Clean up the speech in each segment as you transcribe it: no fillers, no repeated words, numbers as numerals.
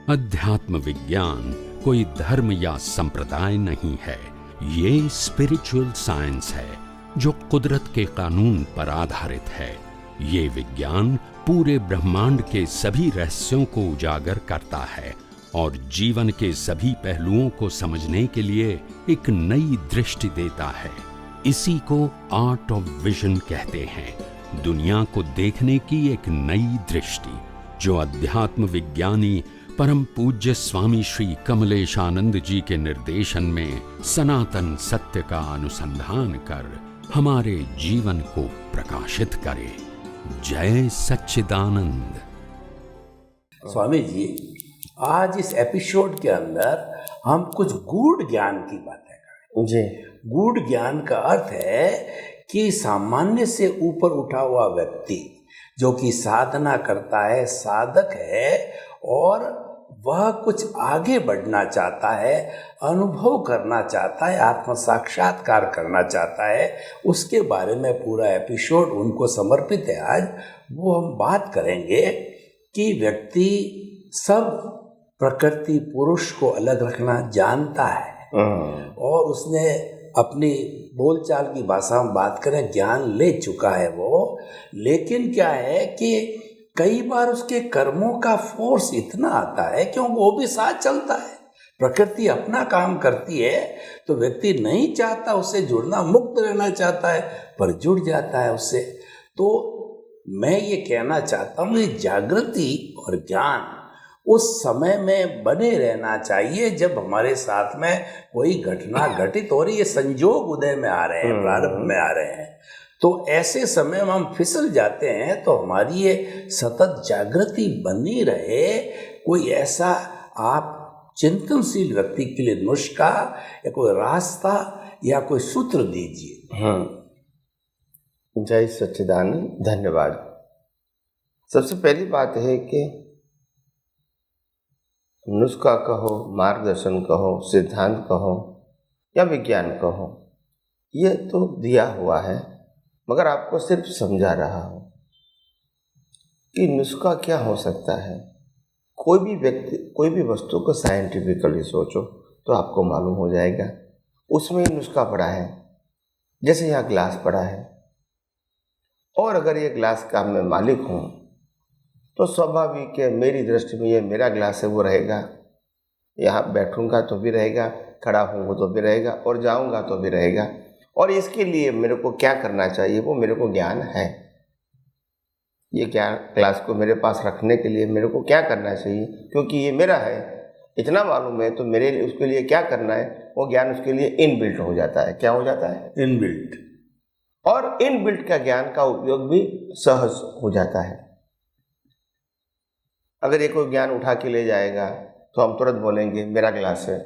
अध्यात्म विज्ञान कोई धर्म या संप्रदाय नहीं है, ये स्पिरिचुअल साइंस है जो कुदरत के कानून पर आधारित है। ये विज्ञान पूरे ब्रह्मांड के सभी रहस्यों को उजागर करता है और जीवन के सभी पहलुओं को समझने के लिए एक नई दृष्टि देता है। इसी को आर्ट ऑफ विजन कहते हैं, दुनिया को देखने की एक नई दृष्टि, जो अध्यात्म विज्ञानी परम पूज्य स्वामी श्री कमलेशानंद जी के निर्देशन में सनातन सत्य का अनुसंधान कर हमारे जीवन को प्रकाशित करे। जय सच्चिदानंद। स्वामी जी, आज इस एपिसोड के अंदर हम कुछ गूढ़ ज्ञान की बातें करें। जी। गूढ़ ज्ञान का अर्थ है कि सामान्य से ऊपर उठा हुआ व्यक्ति जो कि साधना करता है, साधक है और वह कुछ आगे बढ़ना चाहता है, अनुभव करना चाहता है, आत्म साक्षात्कार करना चाहता है, उसके बारे में पूरा एपिसोड उनको समर्पित है। आज वो हम बात करेंगे कि व्यक्ति सब प्रकृति पुरुष को अलग रखना जानता है और उसने अपनी बोलचाल की भाषा में बात करें, ज्ञान ले चुका है वो। लेकिन क्या है कि कई बार उसके कर्मों का फोर्स इतना आता है क्योंकि वो भी साथ चलता है, प्रकृति अपना काम करती है, तो व्यक्ति नहीं चाहता उससे जुड़ना, मुक्त रहना चाहता है, पर जुड़ जाता है उससे। तो मैं ये कहना चाहता हूँ कि जागृति और ज्ञान उस समय में बने रहना चाहिए जब हमारे साथ में कोई घटना घटित हो रही है, संजोग उदय में आ रहे हैं, प्रारंभ में आ रहे हैं, तो ऐसे समय में हम फिसल जाते हैं। तो हमारी ये सतत जागृति बनी रहे, कोई ऐसा आप चिंतनशील व्यक्ति के लिए नुस्खा या कोई रास्ता या कोई सूत्र दीजिए। जय सच्चिदानंद। धन्यवाद। सबसे पहली बात है कि नुस्खा कहो, मार्गदर्शन कहो, सिद्धांत कहो या विज्ञान कहो, यह तो दिया हुआ है, मगर आपको सिर्फ समझा रहा हूं कि नुस्खा क्या हो सकता है। कोई भी व्यक्ति कोई भी वस्तु को साइंटिफिकली सोचो तो आपको मालूम हो जाएगा उसमें नुस्खा पड़ा है। जैसे यहाँ ग्लास पड़ा है और अगर ये ग्लास का मैं मालिक हूँ तो स्वाभाविक है मेरी दृष्टि में ये मेरा ग्लास है, वो रहेगा। यहाँ बैठूंगा तो भी रहेगा, खड़ा होऊंगा तो भी रहेगा और जाऊंगा तो भी रहेगा। और इसके लिए मेरे को क्या करना चाहिए, वो मेरे को ज्ञान है। ये ज्ञान ग्लास को मेरे पास रखने के लिए मेरे को क्या करना चाहिए, क्योंकि ये मेरा है, इतना मालूम है, तो मेरे लिए उसके लिए क्या करना है, वो ज्ञान उसके लिए इनबिल्ट हो जाता है। क्या हो जाता है? इनबिल्ट। और इनबिल्ट का ज्ञान का उपयोग भी सहज हो जाता है। अगर ये कोई ज्ञान उठा के ले जाएगा तो हम तुरंत बोलेंगे मेरा ग्लास है,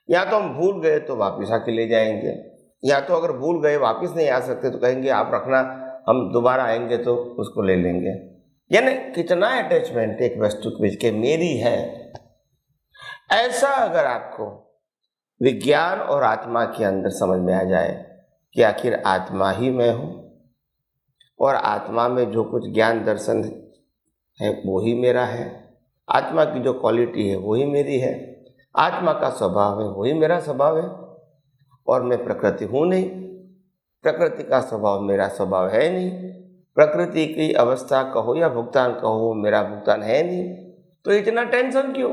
या तो हम भूल गए तो वापिस आके ले जाएंगे, या तो अगर भूल गए वापस नहीं आ सकते तो कहेंगे आप रखना, हम दोबारा आएंगे तो उसको ले लेंगे। यानी कितना अटैचमेंट एक वस्तु के बीच के मेरी है। ऐसा अगर आपको विज्ञान और आत्मा के अंदर समझ में आ जाए कि आखिर आत्मा ही मैं हूँ और आत्मा में जो कुछ ज्ञान दर्शन है वो ही मेरा है, आत्मा की जो क्वालिटी है वही मेरी है, आत्मा का स्वभाव है वही मेरा स्वभाव है, और मैं प्रकृति हूँ नहीं, प्रकृति का स्वभाव मेरा स्वभाव है नहीं, प्रकृति की अवस्था कहो या भुगतान कहो मेरा भुगतान है नहीं, तो इतना टेंशन क्यों?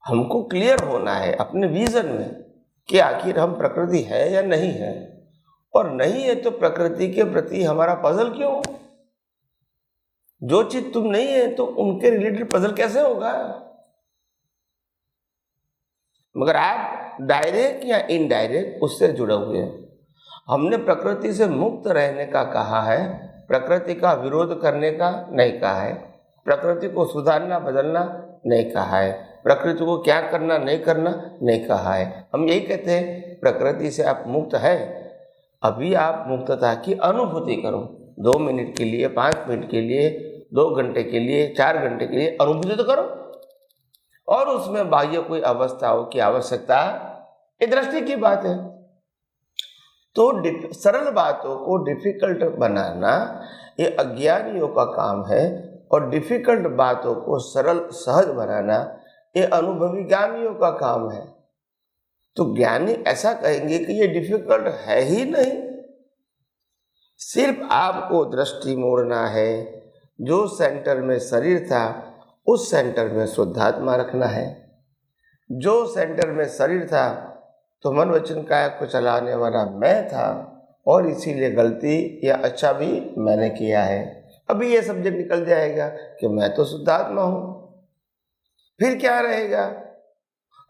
हमको क्लियर होना है अपने विजन में कि आखिर हम प्रकृति है या नहीं है, और नहीं है तो प्रकृति के प्रति हमारा पजल क्यों? जो चीज तुम नहीं है तो उनके रिलेटेड पजल कैसे होगा? मगर आप डायरेक्ट या इनडायरेक्ट उससे जुड़े हुए हैं। हमने प्रकृति से मुक्त रहने का कहा है, प्रकृति का विरोध करने का नहीं कहा है, प्रकृति को सुधारना बदलना नहीं कहा है, प्रकृति को क्या करना नहीं करना नहीं कहा है। हम यही कहते हैं प्रकृति से आप मुक्त है, अभी आप मुक्तता की अनुभूति करो। 2 मिनट के लिए, 5 मिनट के लिए, 2 घंटे के लिए, 4 घंटे के लिए अनुभूति तो करो, और उसमें बाह्य कोई अवस्थाओं की आवश्यकता, ये दृष्टि की बात है। तो सरल बातों को डिफिकल्ट बनाना ये अज्ञानियों का काम है, और डिफिकल्ट बातों को सरल सहज बनाना ये अनुभवी ज्ञानियों का काम है। तो ज्ञानी ऐसा कहेंगे कि ये डिफिकल्ट है ही नहीं, सिर्फ आपको दृष्टि मोड़ना है। जो सेंटर में शरीर था उस सेंटर में शुद्धात्मा रखना है। जो सेंटर में शरीर था तो मन वचन काया को चलाने वाला मैं था, और इसीलिए गलती या अच्छा भी मैंने किया है। अभी ये सब्जेक्ट निकल जाएगा कि मैं तो शुद्धात्मा हूँ, फिर क्या रहेगा?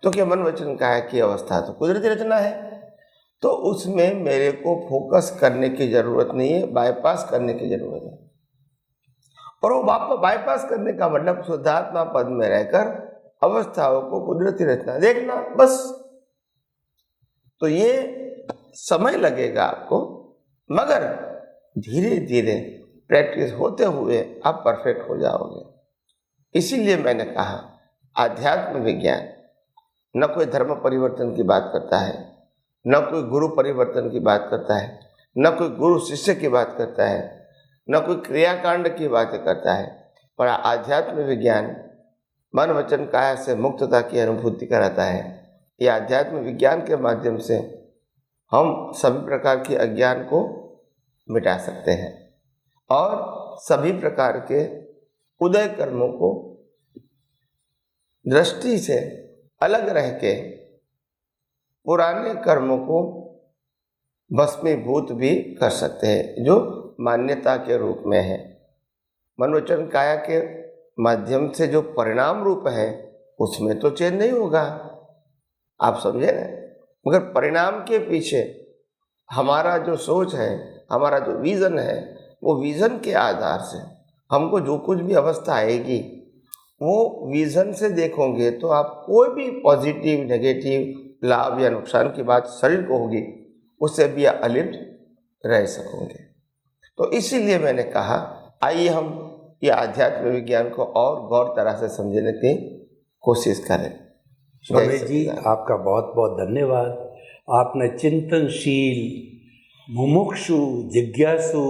तो क्या मन वचन काया की अवस्था तो कुदरती रचना है, तो उसमें मेरे को फोकस करने की जरूरत नहीं है, बाईपास करने की जरूरत है। और वो बाईपास करने का मतलब शुद्धात्मा पद में रहकर अवस्थाओं को कुदरती रचना देखना, बस। तो ये समय लगेगा आपको, मगर धीरे धीरे प्रैक्टिस होते हुए आप परफेक्ट हो जाओगे। इसीलिए मैंने कहा आध्यात्म विज्ञान न कोई धर्म परिवर्तन की बात करता है, न कोई गुरु परिवर्तन की बात करता है, न कोई गुरु शिष्य की बात करता है, न कोई क्रियाकांड की बातें करता है, पर आध्यात्म विज्ञान मन वचन काया से मुक्तता की अनुभूति कराता है। यह आध्यात्म विज्ञान के माध्यम से हम सभी प्रकार की अज्ञान को मिटा सकते हैं और सभी प्रकार के उदय कर्मों को दृष्टि से अलग रह के पुराने कर्मों को भस्मीभूत भी कर सकते हैं, जो मान्यता के रूप में है। मन वचन काया के माध्यम से जो परिणाम रूप है उसमें तो चेंज नहीं होगा, आप समझे ना। मगर परिणाम के पीछे हमारा जो सोच है, हमारा जो विजन है, वो विजन के आधार से हमको जो कुछ भी अवस्था आएगी वो विजन से देखोगे तो आप कोई भी पॉजिटिव नेगेटिव लाभ या नुकसान की बात शरीर को होगी उससे भी अलिप्त रह सकोगे। तो इसीलिए मैंने कहा आइए हम ये आध्यात्म विज्ञान को और गौर तरह से समझने की कोशिश करें। स्वामी जी आपका बहुत बहुत धन्यवाद। आपने चिंतनशील, मुमुक्षु, जिज्ञासु,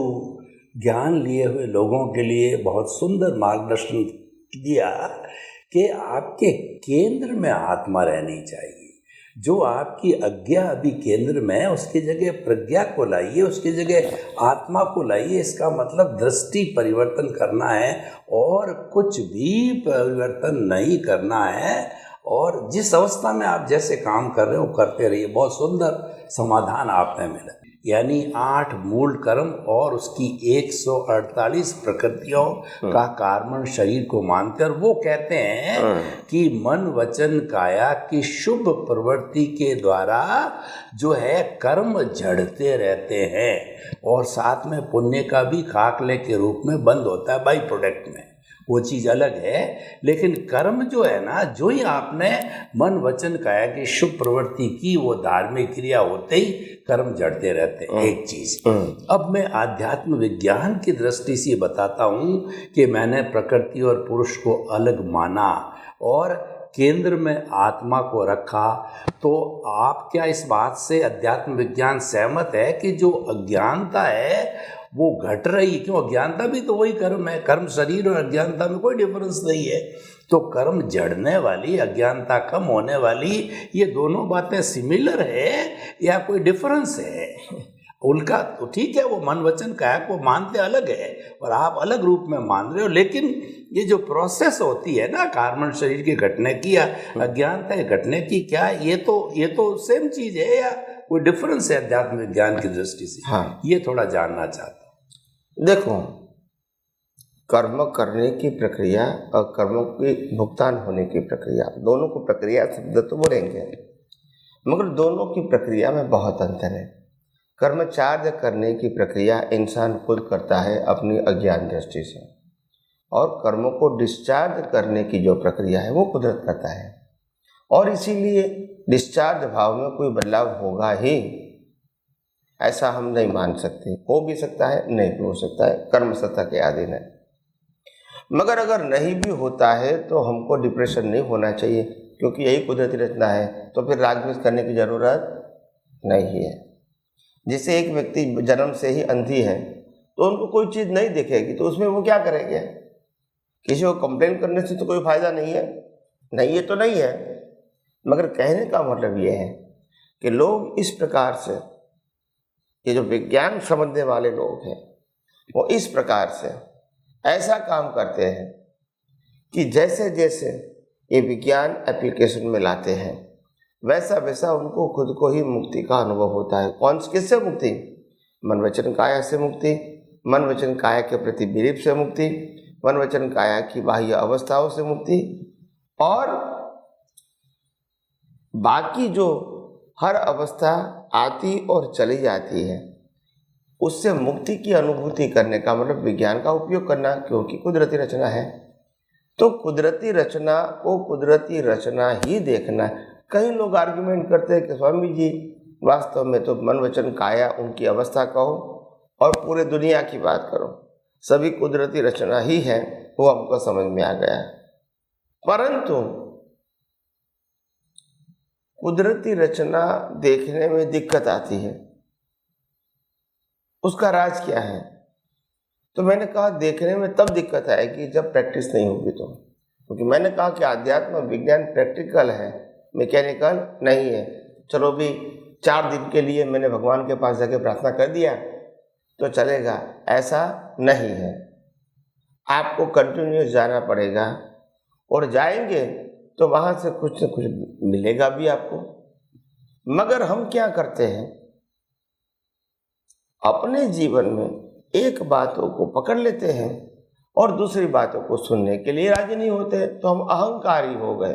ज्ञान लिए हुए लोगों के लिए बहुत सुंदर मार्गदर्शन दिया कि आपके केंद्र में आत्मा रहनी चाहिए। जो आपकी अज्ञा अभी केंद्र में है उसकी जगह प्रज्ञा को लाइए, उसकी जगह आत्मा को लाइए। इसका मतलब दृष्टि परिवर्तन करना है और कुछ भी परिवर्तन नहीं करना है। और जिस अवस्था में आप जैसे काम कर रहे हो करते रहिए। बहुत सुंदर समाधान आपने मिला, यानी 8 मूल कर्म और उसकी 148 प्रकृतियों का कारण शरीर को मानते, और वो कहते हैं कि मन वचन काया की शुभ प्रवृत्ति के द्वारा जो है कर्म झड़ते रहते हैं और साथ में पुण्य का भी खाकले के रूप में बंद होता है बाई प्रोडक्ट में, वो चीज़ अलग है। लेकिन कर्म जो है ना, जो ही आपने मन वचन काया की शुभ प्रवृत्ति की वो धार्मिक क्रिया होते ही कर्म जड़ते रहते हैं। एक चीज़ अब मैं आध्यात्म विज्ञान की दृष्टि से बताता हूँ कि मैंने प्रकृति और पुरुष को अलग माना और केंद्र में आत्मा को रखा। तो आप क्या इस बात से अध्यात्म विज्ञान सहमत है कि जो अज्ञानता है वो घट रही? क्यों, अज्ञानता भी तो वही कर्म है। कर्म शरीर और अज्ञानता में कोई डिफरेंस नहीं है। तो कर्म जड़ने वाली, अज्ञानता कम होने वाली, ये दोनों बातें सिमिलर है या कोई डिफरेंस है? उनका तो ठीक है, वो मन वचन काया को मानते अलग है और आप अलग रूप में मान रहे हो, लेकिन ये जो प्रोसेस होती है ना कारण शरीर के घटने की या अज्ञानता के घटने की, क्या ये तो सेम चीज है या कोई डिफरेंस है अध्यात्म विज्ञान की दृष्टि से? हाँ, ये थोड़ा जानना चाहता हूँ। देखो, कर्म करने की प्रक्रिया और कर्मों की भुगतान होने की प्रक्रिया, दोनों को प्रक्रिया शब्द तो बोलेंगे, मगर दोनों की प्रक्रिया में बहुत अंतर है। कर्म चार्ज करने की प्रक्रिया इंसान खुद करता है अपनी अज्ञान दृष्टि से, और कर्मों को डिस्चार्ज करने की जो प्रक्रिया है वो कुदरत करता है। और इसीलिए डिस्चार्ज भाव में कोई बदलाव होगा ही, ऐसा हम नहीं मान सकते। हो भी सकता है, नहीं भी हो सकता है, कर्म सत्ता के अधीन है। मगर अगर नहीं भी होता है तो हमको डिप्रेशन नहीं होना चाहिए, क्योंकि यही कुदरती रचना है, तो फिर राग करने की जरूरत नहीं है। जैसे एक व्यक्ति जन्म से ही अंधी है तो उनको कोई चीज़ नहीं दिखेगी तो उसमें वो क्या करेंगे? किसी को कंप्लेन करने से तो कोई फायदा नहीं है, नहीं ये तो नहीं है, मगर कहने का मतलब ये है कि लोग इस प्रकार से, ये जो विज्ञान समझने वाले लोग हैं वो इस प्रकार से ऐसा काम करते हैं कि जैसे जैसे ये विज्ञान एप्लीकेशन में लाते हैं वैसा वैसा उनको खुद को ही मुक्ति का अनुभव होता है। कौन किससे मुक्ति? मन वचन काया से मुक्ति, मन वचन काया के प्रति विलिप से मुक्ति, मन वचन काया की बाह्य अवस्थाओं से मुक्ति, और बाकी जो हर अवस्था आती और चली जाती है उससे मुक्ति की अनुभूति करने का मतलब विज्ञान का उपयोग करना, क्योंकि कुदरती रचना है। तो कुदरती रचना को कुदरती रचना ही देखना है। कई लोग आर्ग्यूमेंट करते हैं कि स्वामी जी वास्तव में तो मन वचन काया उनकी अवस्था कहो और पूरे दुनिया की बात करो, सभी कुदरती रचना ही है, वो हमको समझ में आ गया। परंतु कुदरती रचना देखने में दिक्कत आती है, उसका राज क्या है? तो मैंने कहा देखने में तब दिक्कत आएगी जब प्रैक्टिस नहीं होगी तो, क्योंकि मैंने कहा कि आध्यात्म विज्ञान प्रैक्टिकल है, मैकेनिकल नहीं है। चलो भी 4 दिन के लिए मैंने भगवान के पास जाके प्रार्थना कर दिया तो चलेगा, ऐसा नहीं है। आपको कंटिन्यूस जाना पड़ेगा और जाएंगे तो वहाँ से कुछ न कुछ मिलेगा भी आपको। मगर हम क्या करते हैं, अपने जीवन में एक बातों को पकड़ लेते हैं और दूसरी बातों को सुनने के लिए राजी नहीं होते, तो हम अहंकारी हो गए।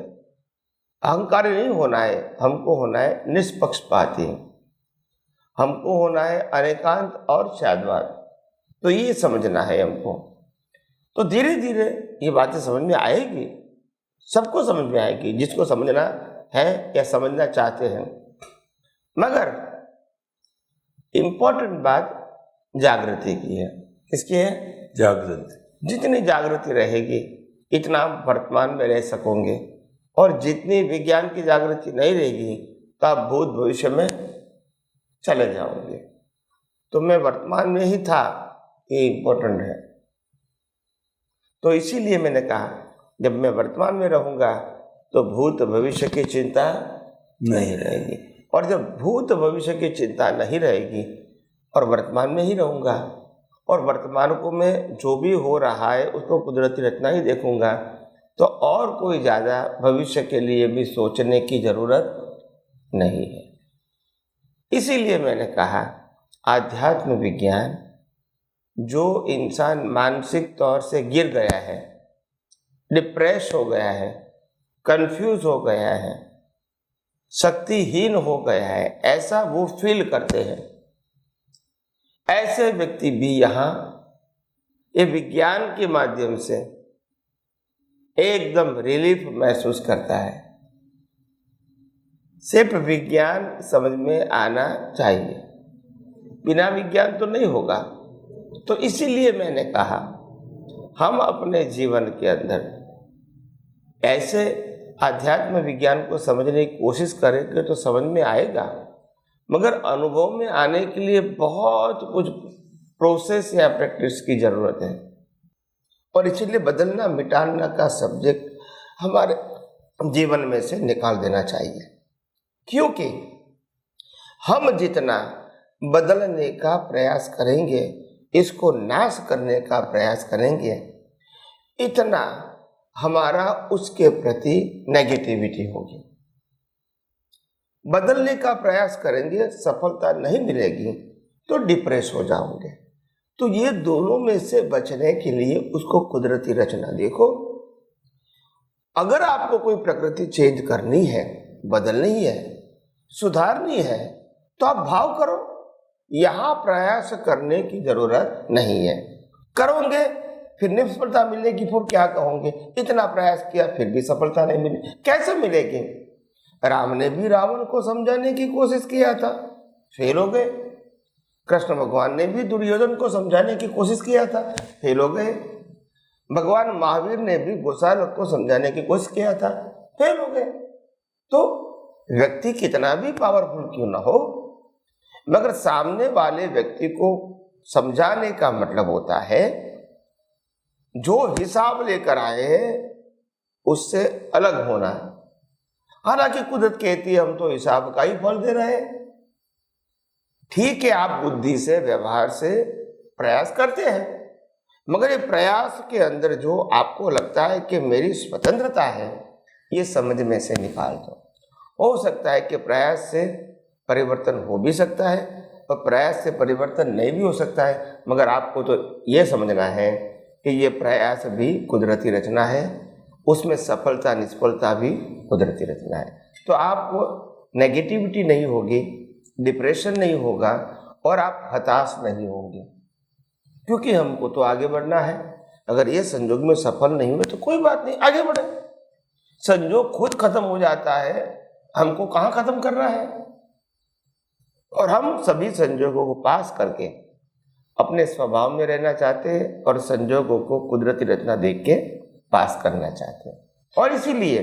अहंकारी नहीं होना है, हमको होना है निष्पक्षपाती, हमको होना है अनेकांत और शाद्वाद। तो ये समझना है हमको। तो धीरे धीरे ये बातें समझ में आएगी, सबको समझ में आएगी जिसको समझना है या समझना चाहते हैं। मगर इम्पोर्टेंट बात जागृति की है। किसकी है? जागृति। जितनी जागृति रहेगी इतना आप वर्तमान में रह सकोगे, और जितनी विज्ञान की जागृति नहीं रहेगी तो आप भूत भविष्य में चले जाओगे। तो मैं वर्तमान में ही था, ये इम्पोर्टेंट है। तो इसीलिए मैंने कहा जब मैं वर्तमान में रहूँगा तो भूत भविष्य की चिंता नहीं रहेगी, और जब भूत भविष्य की चिंता नहीं रहेगी और वर्तमान में ही रहूँगा और वर्तमान को मैं जो भी हो रहा है उसको कुदरती रचना ही देखूँगा, तो और कोई ज़्यादा भविष्य के लिए भी सोचने की ज़रूरत नहीं है। इसीलिए मैंने कहा आध्यात्म विज्ञान, जो इंसान मानसिक तौर से गिर गया है, डिप्रेस हो गया है, कंफ्यूज हो गया है, शक्तिहीन हो गया है, ऐसा वो फील करते हैं, ऐसे व्यक्ति भी यहाँ ये विज्ञान के माध्यम से एकदम रिलीफ महसूस करता है। सिर्फ विज्ञान समझ में आना चाहिए, बिना विज्ञान तो नहीं होगा। तो इसीलिए मैंने कहा हम अपने जीवन के अंदर ऐसे आध्यात्म विज्ञान को समझने की कोशिश करेंगे तो समझ में आएगा, मगर अनुभव में आने के लिए बहुत कुछ प्रोसेस या प्रैक्टिस की ज़रूरत है। और इसीलिए बदलना मिटाना का सब्जेक्ट हमारे जीवन में से निकाल देना चाहिए, क्योंकि हम जितना बदलने का प्रयास करेंगे, इसको नाश करने का प्रयास करेंगे, इतना हमारा उसके प्रति नेगेटिविटी होगी। बदलने का प्रयास करेंगे, सफलता नहीं मिलेगी तो डिप्रेस हो जाओगे। तो ये दोनों में से बचने के लिए उसको कुदरती रचना देखो। अगर आपको कोई प्रकृति चेंज करनी है, बदलनी है, सुधारनी है, तो आप भाव करो, यहाँ प्रयास करने की जरूरत नहीं है। करोगे फिर निष्फलता मिलेगी, फिर क्या कहोगे, इतना प्रयास किया फिर भी सफलता नहीं मिली। कैसे मिलेगी? राम ने भी रावण को समझाने की कोशिश किया था, फेल हो गए। कृष्ण भगवान ने भी दुर्योधन को समझाने की कोशिश किया था, फेल हो गए। भगवान महावीर ने भी गोसालक को समझाने की कोशिश किया था, फेल हो गए। तो व्यक्ति कितना भी पावरफुल क्यों ना हो, मगर सामने वाले व्यक्ति को समझाने का मतलब होता है जो हिसाब लेकर आए हैं उससे अलग होना है। हालांकि कुदरत कहती है हम तो हिसाब का ही फल दे रहे हैं। ठीक है, आप बुद्धि से, व्यवहार से प्रयास करते हैं, मगर ये प्रयास के अंदर जो आपको लगता है कि मेरी स्वतंत्रता है, ये समझ में से निकाल दो। हो सकता है कि प्रयास से परिवर्तन हो भी सकता है और प्रयास से परिवर्तन नहीं भी हो सकता है, मगर आपको तो ये समझना है कि ये प्रयास भी कुदरती रचना है, उसमें सफलता निष्फलता भी कुदरती रचना है। तो आपको नेगेटिविटी नहीं होगी, डिप्रेशन नहीं होगा और आप हताश नहीं होंगे, क्योंकि हमको तो आगे बढ़ना है। अगर ये संजोग में सफल नहीं हुए तो कोई बात नहीं, आगे बढ़े। संजोग खुद खत्म हो जाता है, हमको कहाँ खत्म करना है। और हम सभी संजोगों को पास करके अपने स्वभाव में रहना चाहते हैं और संजोगों को कुदरती रचना देख के पास करना चाहते हैं। और इसीलिए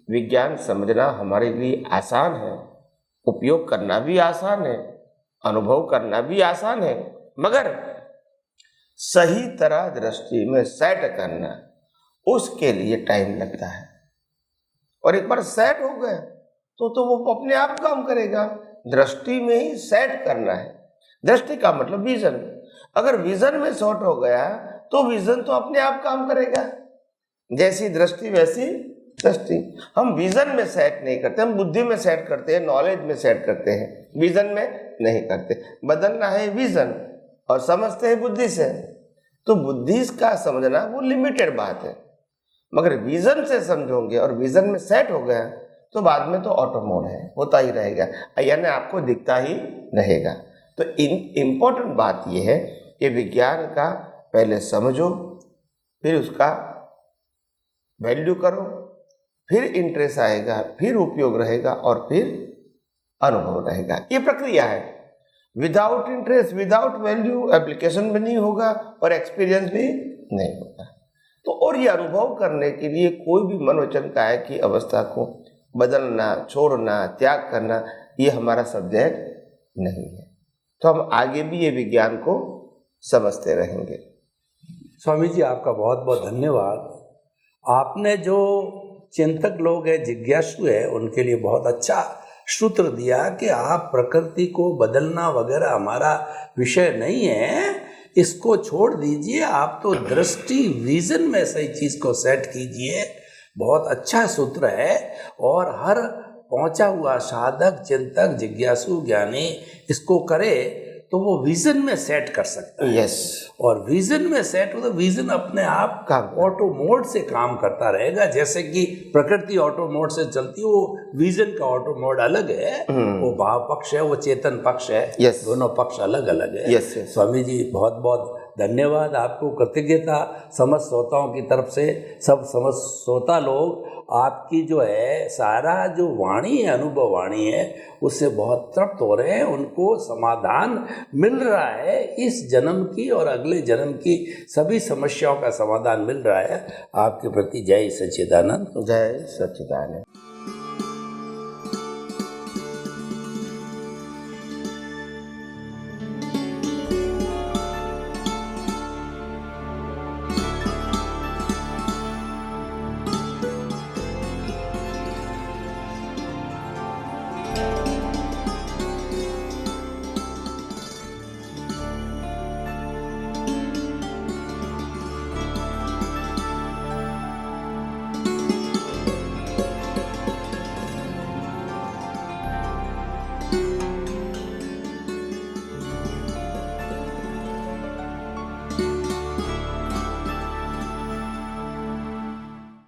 विज्ञान समझना हमारे लिए आसान है, उपयोग करना भी आसान है, अनुभव करना भी आसान है, मगर सही तरह दृष्टि में सेट करना, उसके लिए टाइम लगता है। और एक बार सेट हो गए तो वो अपने आप काम करेगा। दृष्टि में ही सेट करना है। दृष्टि का मतलब विजन। अगर विजन में शॉर्ट हो गया तो विजन तो अपने आप काम करेगा। जैसी दृष्टि वैसी दृष्टि। हम विजन में सेट नहीं करते, हम बुद्धि में सेट करते हैं, नॉलेज में सेट करते हैं, विजन में नहीं करते। बदलना है विजन और समझते हैं बुद्धि से। तो बुद्धि का समझना वो लिमिटेड बात है, मगर विजन से समझोगे और विजन में सेट हो गया तो बाद में तो ऑटो मोड है, होता ही रहेगा, यानी आपको दिखता ही रहेगा। तो इम्पोर्टेंट बात यह है कि विज्ञान का पहले समझो, फिर उसका वैल्यू करो, फिर इंटरेस्ट आएगा, फिर उपयोग रहेगा और फिर अनुभव रहेगा। ये प्रक्रिया है। Without interest, without value application भी नहीं होगा और एक्सपीरियंस भी नहीं होगा। तो और ये अनुभव करने के लिए कोई भी मन वचन काया की अवस्था को बदलना, छोड़ना, त्याग करना, ये हमारा सब्जेक्ट नहीं है। तो हम आगे भी ये विज्ञान को समझते रहेंगे। स्वामी जी, आपका बहुत बहुत धन्यवाद। आपने जो चिंतक लोग हैं, जिज्ञासु है, उनके लिए बहुत अच्छा सूत्र दिया कि आप प्रकृति को बदलना वगैरह हमारा विषय नहीं है, इसको छोड़ दीजिए, आप तो दृष्टि विजन में सही चीज़ को सेट कीजिए। बहुत अच्छा सूत्र है और हर पहुंचा हुआ साधक, चिंतक, जिज्ञासु, ज्ञानी इसको करे तो वो विजन में सेट कर सकता है। यस। और विजन में सेट हो तो विजन अपने आप ऑटो मोड से काम करता रहेगा। जैसे कि प्रकृति ऑटो मोड से चलती है, वो विजन का ऑटो मोड अलग है, वो भाव पक्ष है, वो चेतन पक्ष है। yes. दोनों पक्ष अलग अलग है। yes, yes. स्वामी जी, बहुत बहुत धन्यवाद, आपको कृतज्ञता समस्त श्रोताओं की तरफ से। सब समस्त श्रोता लोग आपकी जो है सारा जो वाणी है, अनुभव वाणी है, उससे बहुत तृप्त हो रहे हैं, उनको समाधान मिल रहा है। इस जन्म की और अगले जन्म की सभी समस्याओं का समाधान मिल रहा है। आपके प्रति जय सच्चिदानंद। जय सच्चिदानंद।